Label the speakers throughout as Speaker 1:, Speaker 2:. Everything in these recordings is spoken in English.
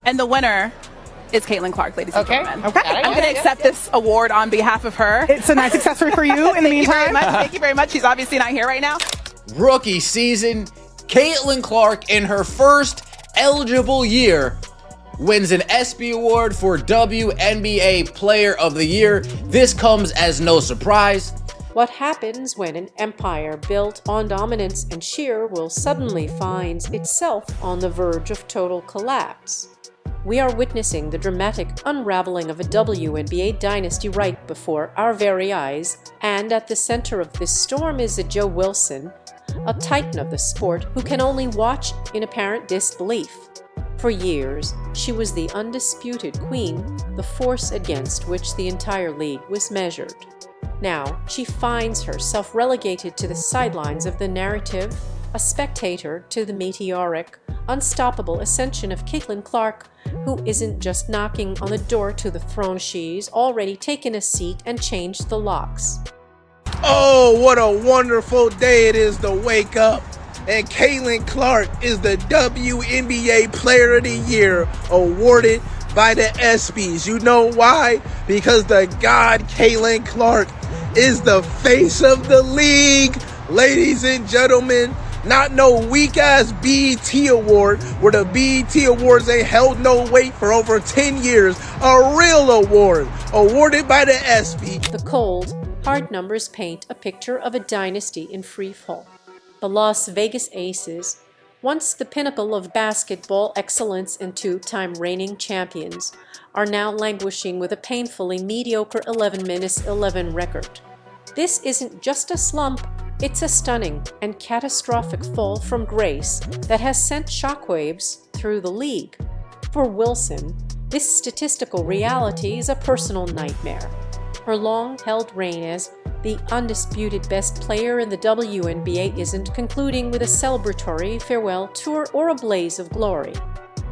Speaker 1: And the winner is Caitlin Clark, ladies and gentlemen.
Speaker 2: Okay.
Speaker 1: I'm going to accept this award on behalf of her.
Speaker 2: It's a nice accessory for you in the meantime.
Speaker 1: Thank you very much. She's obviously not here right now.
Speaker 3: Rookie season, Caitlin Clark in her first eligible year wins an ESPY award for WNBA Player of the Year. This comes as no surprise.
Speaker 4: What happens when an empire built on dominance and sheer will suddenly finds itself on the verge of total collapse? We are witnessing the dramatic unraveling of a WNBA dynasty right before our very eyes, and at the center of this storm is a Jo Wilson, a titan of the sport who can only watch in apparent disbelief. For years, she was the undisputed queen, the force against which the entire league was measured. Now, she finds herself relegated to the sidelines of the narrative, a spectator to the meteoric, unstoppable ascension of Caitlin Clark, who isn't just knocking on the door to the throne, she's already taken a seat and changed the locks.
Speaker 5: Oh, what a wonderful day it is to wake up. And Caitlin Clark is the WNBA Player of the Year, awarded by the ESPYs. You know why? Because the god Caitlin Clark is the face of the league. Ladies and gentlemen, not no weak-ass BET award where the BET Awards ain't held no weight for over 10 years. A real award, awarded by the ESPY.
Speaker 4: The cold, hard numbers paint a picture of a dynasty in free fall. The Las Vegas Aces, once the pinnacle of basketball excellence and two-time reigning champions, are now languishing with a painfully mediocre 11-11 record. This isn't just a slump, it's a stunning and catastrophic fall from grace that has sent shockwaves through the league. For Wilson, this statistical reality is a personal nightmare. Her long-held reign as the undisputed best player in the WNBA isn't concluding with a celebratory farewell tour or a blaze of glory.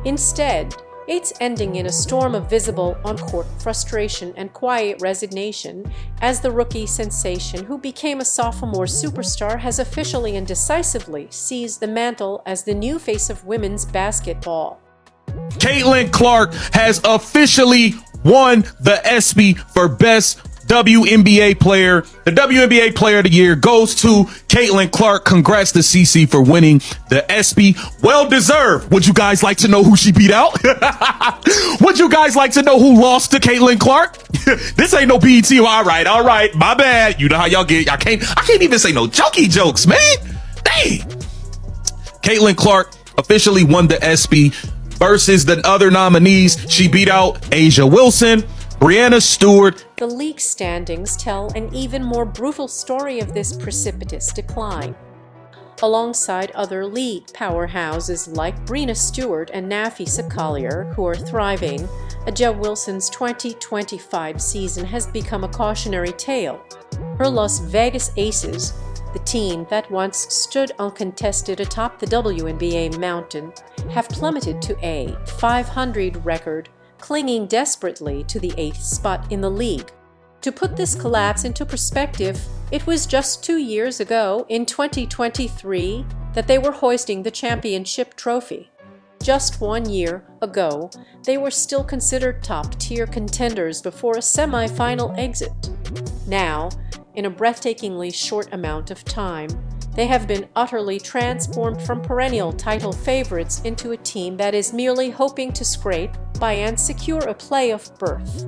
Speaker 4: Instead, it's ending in a storm of visible on-court frustration and quiet resignation as the rookie sensation who became a sophomore superstar has officially and decisively seized the mantle as the new face of women's basketball.
Speaker 6: Caitlin Clark has officially won the ESPY for Best WNBA Player. The WNBA Player of the Year goes to Caitlin Clark. Congrats to CC for winning the ESPY. Well deserved. Would you guys like to know who she beat out? Would you guys like to know who lost to Caitlin Clark? This ain't no BET. All right. My bad. You know how y'all get. I can't even say no jokey jokes, man. Dang. Caitlin Clark officially won the ESPY. Versus the other nominees, she beat out A'ja Wilson, Breanna Stewart.
Speaker 4: The league standings tell an even more brutal story of this precipitous decline. Alongside other league powerhouses like Breanna Stewart and Nafisa Collier, who are thriving, A'ja Wilson's 2025 season has become a cautionary tale. Her Las Vegas Aces, the team that once stood uncontested atop the WNBA mountain, have plummeted to a .500 record, clinging desperately to the 8th spot in the league. To put this collapse into perspective, it was just 2 years ago, in 2023, that they were hoisting the championship trophy. Just 1 year ago, they were still considered top-tier contenders before a semi-final exit. Now, in a breathtakingly short amount of time, they have been utterly transformed from perennial title favorites into a team that is merely hoping to scrape by and secure a playoff berth.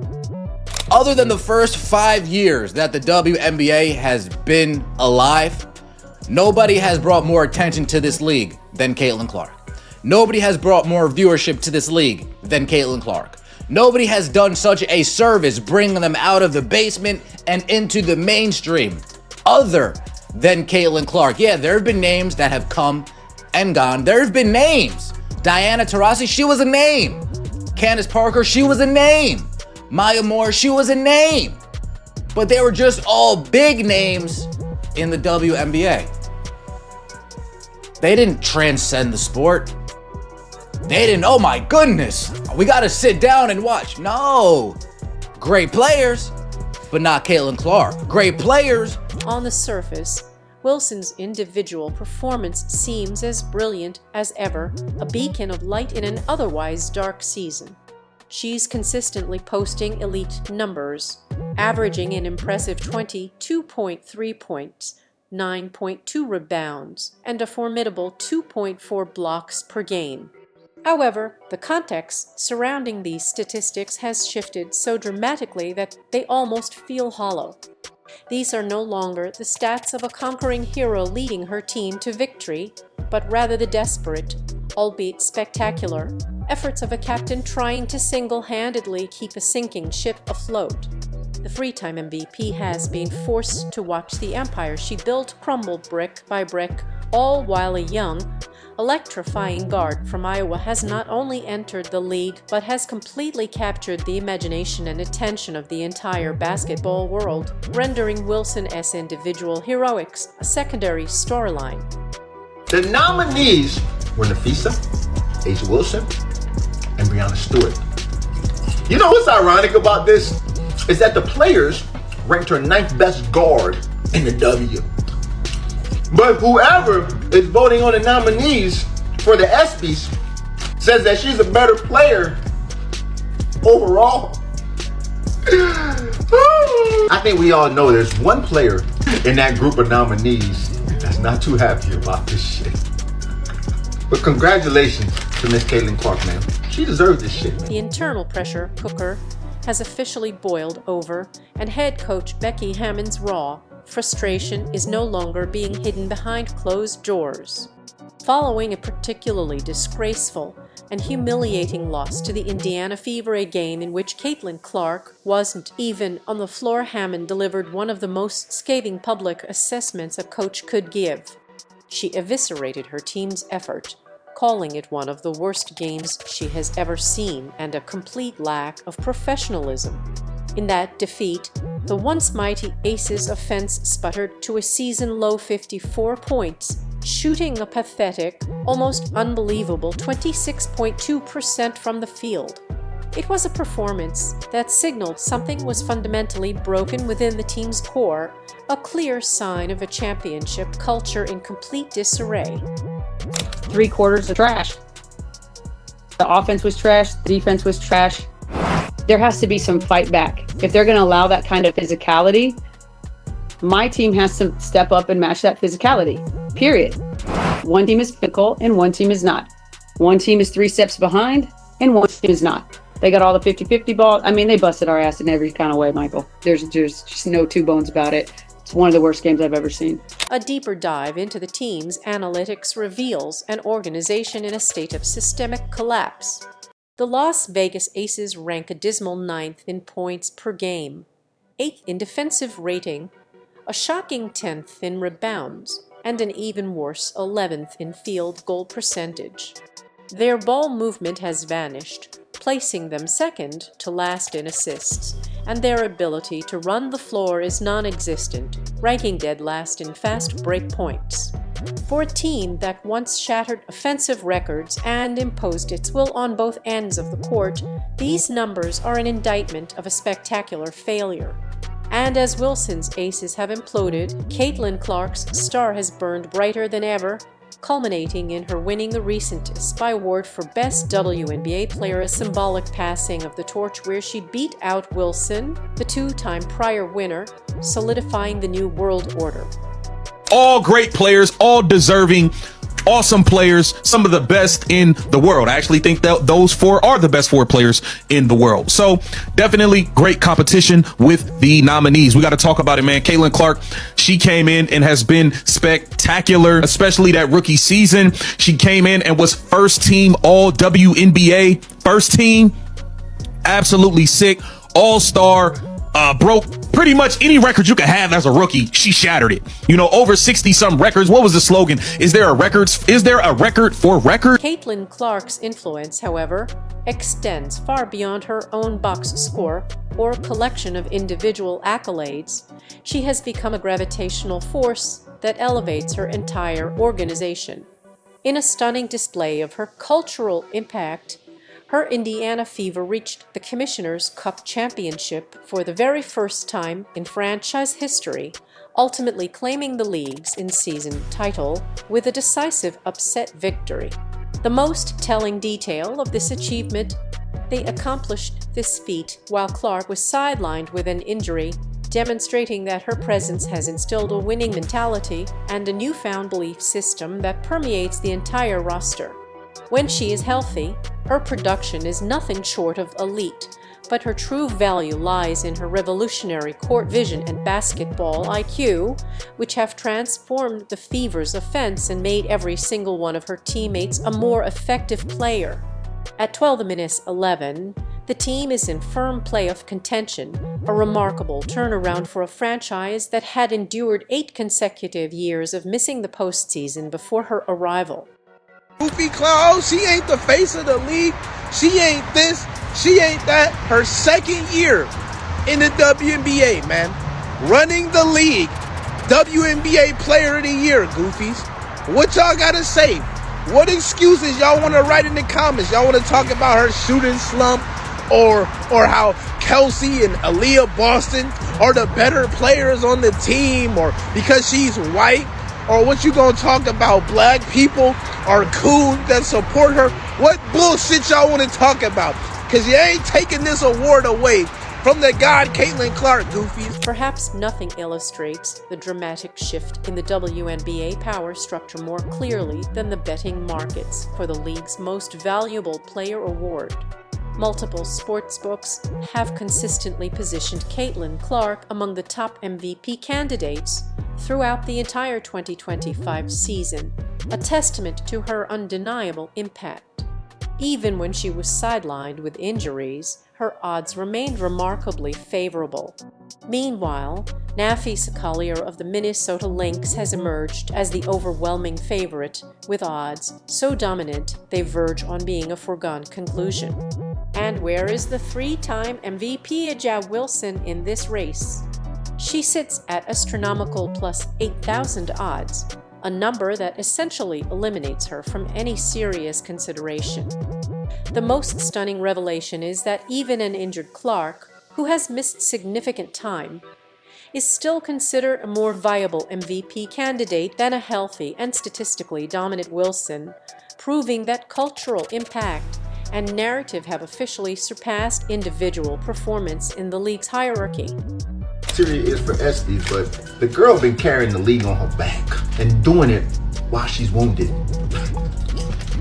Speaker 3: Other than the first 5 years that the WNBA has been alive, nobody has brought more attention to this league than Caitlin Clark. Nobody has brought more viewership to this league than Caitlin Clark. Nobody has done such a service bringing them out of the basement and into the mainstream other than Caitlin Clark. Yeah, there have been names that have come and gone. There have been names. Diana Taurasi, she was a name. Candace Parker, she was a name. Maya Moore, she was a name. But they were just all big names in the WNBA. They didn't transcend the sport. They didn't, oh my goodness, we gotta sit down and watch. No. Great players, but not Caitlin Clark. Great players.
Speaker 4: On the surface, Wilson's individual performance seems as brilliant as ever, a beacon of light in an otherwise dark season. She's consistently posting elite numbers, averaging an impressive 22.3 points, 9.2 rebounds, and a formidable 2.4 blocks per game. However, the context surrounding these statistics has shifted so dramatically that they almost feel hollow. These are no longer the stats of a conquering hero leading her team to victory, but rather the desperate, albeit spectacular, efforts of a captain trying to single-handedly keep a sinking ship afloat. The three-time MVP has been forced to watch the empire she built crumble brick by brick, all while a young, electrifying guard from Iowa has not only entered the league but has completely captured the imagination and attention of the entire basketball world, rendering Wilson's individual heroics a secondary storyline.
Speaker 7: The nominees were Nafisa, A'ja Wilson, and Breanna Stewart. You know what's ironic about this? Is that the players ranked her 9th best guard in the W. But whoever is voting on the nominees for the ESPYs says that she's a better player overall. I think we all know there's one player in that group of nominees that's not too happy about this shit. But congratulations to Miss Caitlin Clark, man. She deserves this shit, man.
Speaker 4: The internal pressure cooker has officially boiled over, and head coach Becky Hammon's raw frustration is no longer being hidden behind closed doors. Following a particularly disgraceful and humiliating loss to the Indiana Fever, a game in which Caitlin Clark wasn't even on the floor, Hammond delivered one of the most scathing public assessments a coach could give. She eviscerated her team's effort, calling it one of the worst games she has ever seen and a complete lack of professionalism. In that defeat, the once mighty Aces offense sputtered to a season-low 54 points, shooting a pathetic, almost unbelievable 26.2% from the field. It was a performance that signaled something was fundamentally broken within the team's core, a clear sign of a championship culture in complete disarray.
Speaker 8: 3 quarters of trash. The offense was trash, the defense was trash. There has to be some fight back. If they're going to allow that kind of physicality, my team has to step up and match that physicality, period. One team is physical and one team is not. One team is 3 steps behind and one team is not. They got all the 50-50 ball. I mean, they busted our ass in every kind of way, Michael. There's just no two bones about it. It's one of the worst games I've ever seen.
Speaker 4: A deeper dive into the team's analytics reveals an organization in a state of systemic collapse. The Las Vegas Aces rank a dismal 9th in points per game, 8th in defensive rating, a shocking 10th in rebounds, and an even worse 11th in field goal percentage. Their ball movement has vanished, placing them second to last in assists, and their ability to run the floor is non-existent, ranking dead last in fast break points. For a team that once shattered offensive records and imposed its will on both ends of the court, these numbers are an indictment of a spectacular failure. And as Wilson's Aces have imploded, Caitlin Clark's star has burned brighter than ever, culminating in her winning the recent SPY Award for Best WNBA Player, a symbolic passing of the torch where she beat out Wilson, the 2-time prior winner, solidifying the new world order.
Speaker 6: All great players, all deserving, awesome players, some of the best in the world. I actually think that those 4 are the best 4 players in the world. So definitely great competition with the nominees. We got to talk about it, man. Caitlin Clark, she came in and has been spectacular, especially that rookie season. She came in and was first team all WNBA, first team, absolutely sick, all-star, broke pretty much any record you could have as a rookie. She shattered it. You know, over 60-some records. What was the slogan? Is there a record for record?
Speaker 4: Caitlin Clark's influence, however, extends far beyond her own box score or collection of individual accolades. She has become a gravitational force that elevates her entire organization. In a stunning display of her cultural impact, her Indiana Fever reached the Commissioner's Cup Championship for the very first time in franchise history, ultimately claiming the league's in-season title with a decisive upset victory. The most telling detail of this achievement: they accomplished this feat while Clark was sidelined with an injury, demonstrating that her presence has instilled a winning mentality and a newfound belief system that permeates the entire roster. When she is healthy, her production is nothing short of elite, but her true value lies in her revolutionary court vision and basketball IQ, which have transformed the Fever's offense and made every single one of her teammates a more effective player. At 12-11, the team is in firm playoff contention, a remarkable turnaround for a franchise that had endured 8 consecutive years of missing the postseason before her arrival.
Speaker 5: Goofy clown, she ain't the face of the league. She ain't this, she ain't that. Her second year in the WNBA, man. Running the league. WNBA Player of the Year, Goofies. What y'all gotta say? What excuses y'all want to write in the comments? Y'all want to talk about her shooting slump, or how Kelsey and Aaliyah Boston are the better players on the team, or because she's white, or what you gonna talk about? Black people are cool that support her. What bullshit y'all want to talk about? Because you ain't taking this award away from the god Caitlin Clark, Goofies.
Speaker 4: Perhaps nothing illustrates the dramatic shift in the WNBA power structure more clearly than the betting markets for the league's most valuable player award. Multiple sportsbooks have consistently positioned Caitlin Clark among the top MVP candidates throughout the entire 2025 season, a testament to her undeniable impact. Even when she was sidelined with injuries, her odds remained remarkably favorable. Meanwhile, Nafisa Collier of the Minnesota Lynx has emerged as the overwhelming favorite, with odds so dominant they verge on being a foregone conclusion. And where is the 3-time MVP A'ja Wilson in this race? She sits at astronomical plus 8,000 odds, a number that essentially eliminates her from any serious consideration. The most stunning revelation is that even an injured Clark, who has missed significant time, is still considered a more viable MVP candidate than a healthy and statistically dominant Wilson, proving that cultural impact and narrative have officially surpassed individual performance in the league's hierarchy.
Speaker 7: Syria is for SB, but the girl been carrying the league on her back and doing it while she's wounded.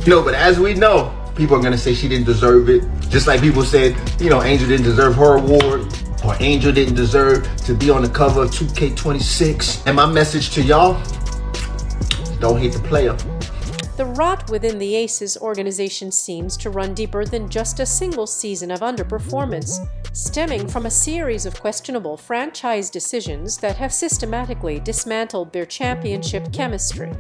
Speaker 7: But as we know, people are gonna say she didn't deserve it. Just like people said, Angel didn't deserve her award, or Angel didn't deserve to be on the cover of 2K26. And my message to y'all, don't hate the player.
Speaker 4: The rot within the Aces organization seems to run deeper than just a single season of underperformance, stemming from a series of questionable franchise decisions that have systematically dismantled their championship chemistry.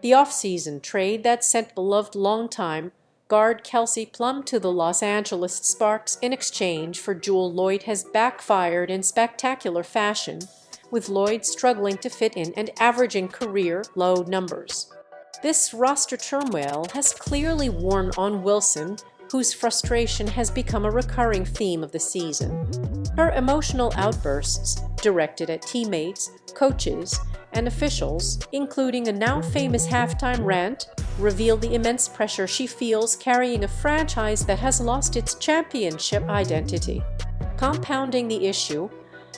Speaker 4: The off-season trade that sent beloved longtime guard Kelsey Plum to the Los Angeles Sparks in exchange for Jewel Lloyd has backfired in spectacular fashion, with Lloyd struggling to fit in and averaging career-low numbers. This roster turmoil has clearly worn on Wilson, whose frustration has become a recurring theme of the season. Her emotional outbursts, directed at teammates, coaches, and officials, including a now-famous halftime rant, reveal the immense pressure she feels carrying a franchise that has lost its championship identity. Compounding the issue,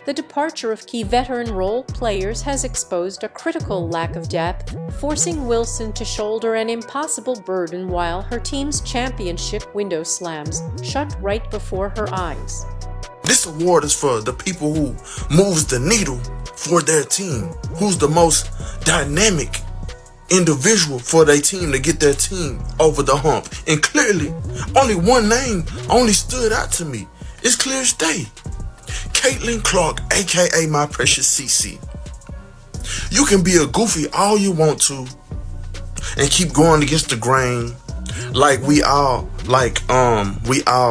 Speaker 4: the departure of key veteran role players has exposed a critical lack of depth, forcing Wilson to shoulder an impossible burden while her team's championship window slams shut right before her eyes.
Speaker 9: This award is for the people who moves the needle for their team, who's the most dynamic individual for their team to get their team over the hump. And clearly, only one name only stood out to me. It's clear as day. Caitlin Clark, aka my precious CC. You can be a goofy all you want to and keep going against the grain like we all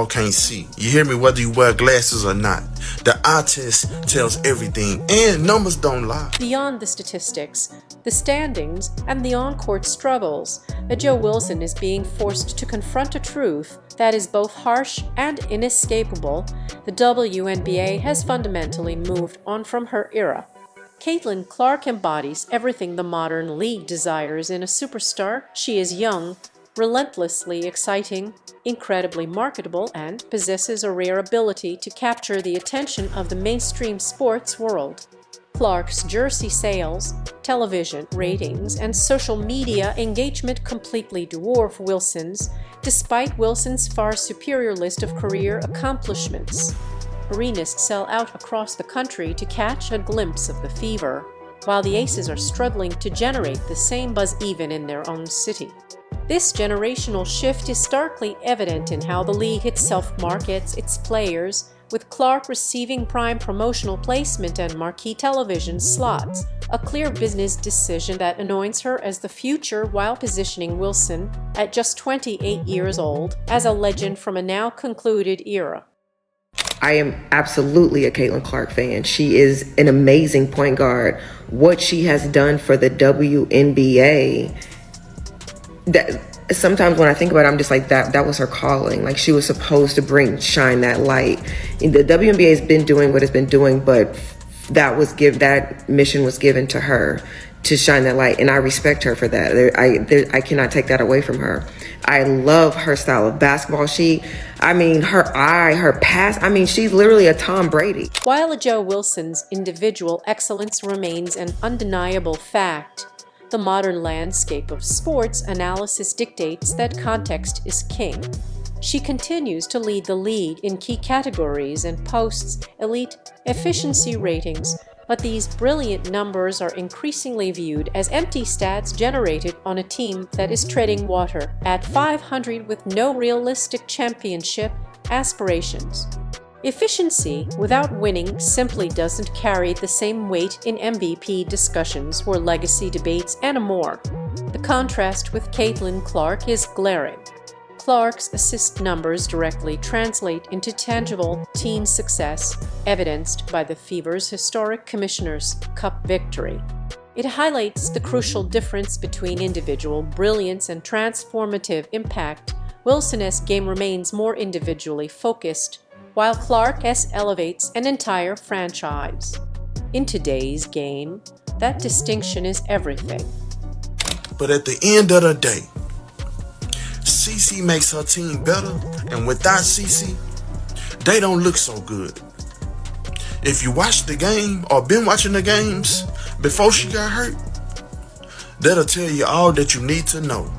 Speaker 9: can't see. You hear me? Whether you wear glasses or not. The eye test tells everything, and numbers don't lie.
Speaker 4: Beyond the statistics, the standings, and the on-court struggles, A'ja Wilson is being forced to confront a truth that is both harsh and inescapable. The WNBA has fundamentally moved on from her era. Caitlin Clark embodies everything the modern league desires in a superstar. She is young, relentlessly exciting, incredibly marketable, and possesses a rare ability to capture the attention of the mainstream sports world. Clark's jersey sales, television ratings, and social media engagement completely dwarf Wilson's, despite Wilson's far superior list of career accomplishments. Arenas sell out across the country to catch a glimpse of the fever, while the Aces are struggling to generate the same buzz even in their own city. This generational shift is starkly evident in how the league itself markets its players, with Clark receiving prime promotional placement and marquee television slots, a clear business decision that anoints her as the future while positioning Wilson, at just 28 years old, as a legend from a now concluded era.
Speaker 10: I am absolutely a Caitlin Clark fan. She is an amazing point guard. What she has done for the WNBA, that sometimes when I think about it, I'm just like, that was her calling. Like, she was supposed to shine that light. And the WNBA has been doing what it's been doing, but that mission was given to her to shine that light, and I respect her for that. I cannot take that away from her. I love her style of basketball. Her pass, she's literally a Tom Brady.
Speaker 4: While Joe Wilson's individual excellence remains an undeniable fact, the modern landscape of sports analysis dictates that context is king. She continues to lead the league in key categories and posts elite efficiency ratings, but these brilliant numbers are increasingly viewed as empty stats generated on a team that is treading water at 500 with no realistic championship aspirations. Efficiency without winning simply doesn't carry the same weight in MVP discussions or legacy debates and more. The contrast with Caitlin Clark is glaring. Clark's assist numbers directly translate into tangible team success, evidenced by the Fever's historic Commissioner's Cup victory. It highlights the crucial difference between individual brilliance and transformative impact. Wilson's game remains more individually focused, while Clark's elevates an entire franchise. In today's game, that distinction is everything.
Speaker 9: But at the end of the day, CeCe makes her team better, and without CeCe, they don't look so good. If you watch the game or been watching the games before she got hurt, that'll tell you all that you need to know.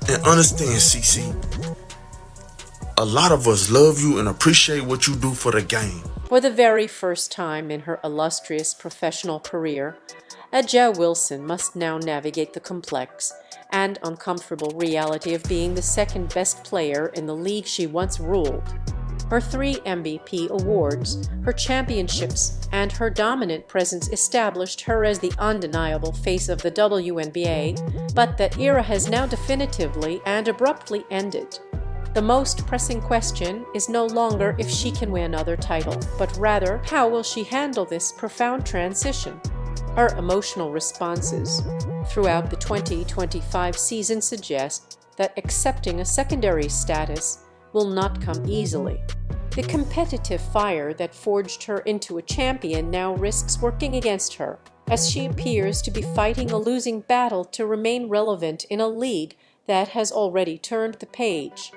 Speaker 9: And understand, CeCe, a lot of us love you and appreciate what you do for the game.
Speaker 4: For the very first time in her illustrious professional career, Joe Wilson must now navigate the complex and uncomfortable reality of being the second best player in the league she once ruled. Her 3 MVP awards, her championships, and her dominant presence established her as the undeniable face of the WNBA, but that era has now definitively and abruptly ended. The most pressing question is no longer if she can win another title, but rather how will she handle this profound transition. Her emotional responses throughout the 2025 season suggest that accepting a secondary status will not come easily. The competitive fire that forged her into a champion now risks working against her, as she appears to be fighting a losing battle to remain relevant in a league that has already turned the page.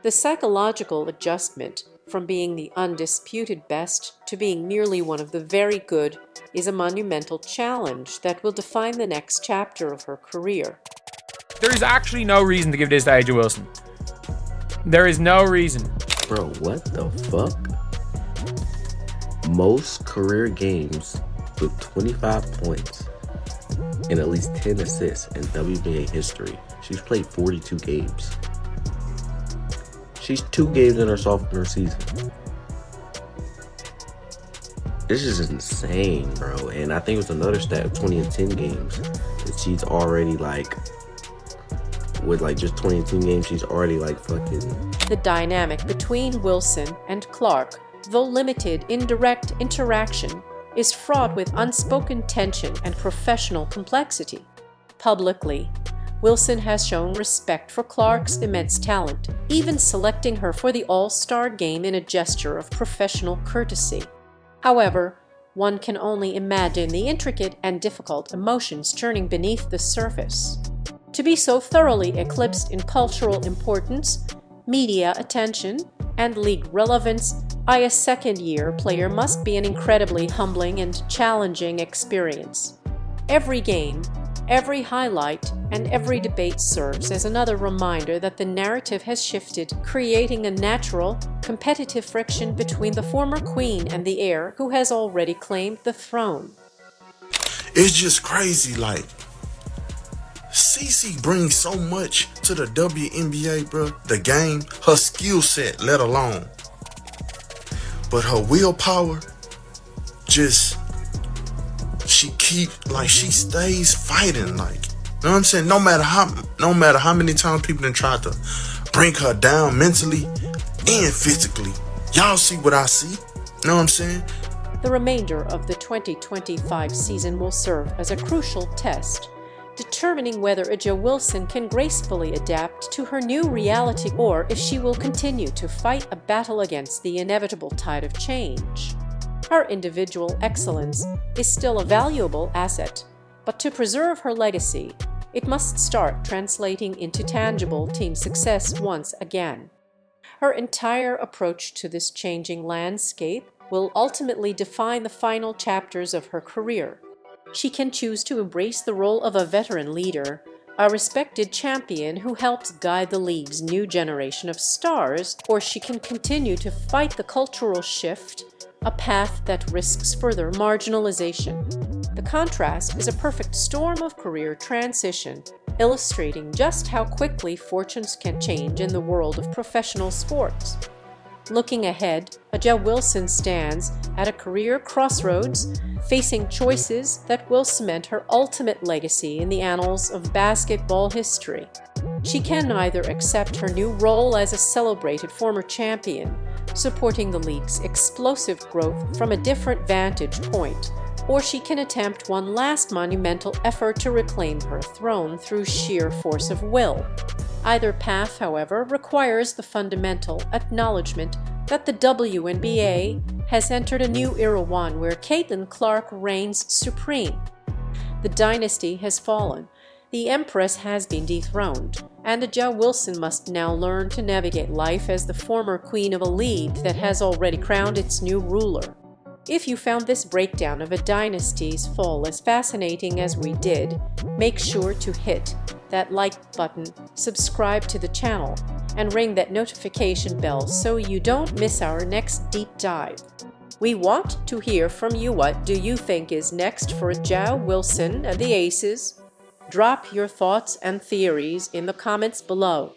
Speaker 4: The psychological adjustment from being the undisputed best to being merely one of the very good is a monumental challenge that will define the next chapter of her career.
Speaker 11: There's actually no reason to give this to AJ Wilson. There is no reason.
Speaker 12: Bro, what the fuck? Most career games with 25 points and at least 10 assists in WNBA history. She's played 42 games. She's 2 games in her sophomore season. This is insane, bro. And I think it was another stat of 20 and 10 games. That she's already with just 20 and 10 games, she's already fucking.
Speaker 4: The dynamic between Wilson and Clark, though limited indirect interaction, is fraught with unspoken tension and professional complexity. Publicly, Wilson has shown respect for Clark's immense talent, even selecting her for the All-Star game in a gesture of professional courtesy. However, one can only imagine the intricate and difficult emotions churning beneath the surface. To be so thoroughly eclipsed in cultural importance, media attention, and league relevance, a second-year player must be an incredibly humbling and challenging experience. Every game, every highlight, and every debate serves as another reminder that the narrative has shifted, creating a natural, competitive friction between the former queen and the heir who has already claimed the throne.
Speaker 9: It's just crazy, like, Cece brings so much to the WNBA, bro. The game, her skill set, let alone. But her willpower, just, she stays fighting, like, you know what I'm saying? No matter how many times people done tried to bring her down mentally and physically. Y'all see what I see? You know what I'm saying?
Speaker 4: The remainder of the 2025 season will serve as a crucial test, determining whether A'ja Wilson can gracefully adapt to her new reality or if she will continue to fight a battle against the inevitable tide of change. Her individual excellence is still a valuable asset, but to preserve her legacy, it must start translating into tangible team success once again. Her entire approach to this changing landscape will ultimately define the final chapters of her career. She can choose to embrace the role of a veteran leader, a respected champion who helps guide the league's new generation of stars, or she can continue to fight the cultural shift, a path that risks further marginalization. The contrast is a perfect storm of career transition, illustrating just how quickly fortunes can change in the world of professional sports. Looking ahead, A'ja Wilson stands at a career crossroads, facing choices that will cement her ultimate legacy in the annals of basketball history. She can either accept her new role as a celebrated former champion, supporting the league's explosive growth from a different vantage point, or she can attempt one last monumental effort to reclaim her throne through sheer force of will. Either path, however, requires the fundamental acknowledgement that the WNBA has entered a new era, one where Caitlin Clark reigns supreme. The dynasty has fallen, the Empress has been dethroned, and A'ja Wilson must now learn to navigate life as the former queen of a league that has already crowned its new ruler. If you found this breakdown of a dynasty's fall as fascinating as we did, make sure to hit that like button, subscribe to the channel, and ring that notification bell so you don't miss our next deep dive. We want to hear from you. What do you think is next for A'ja Wilson and the Aces? Drop your thoughts and theories in the comments below.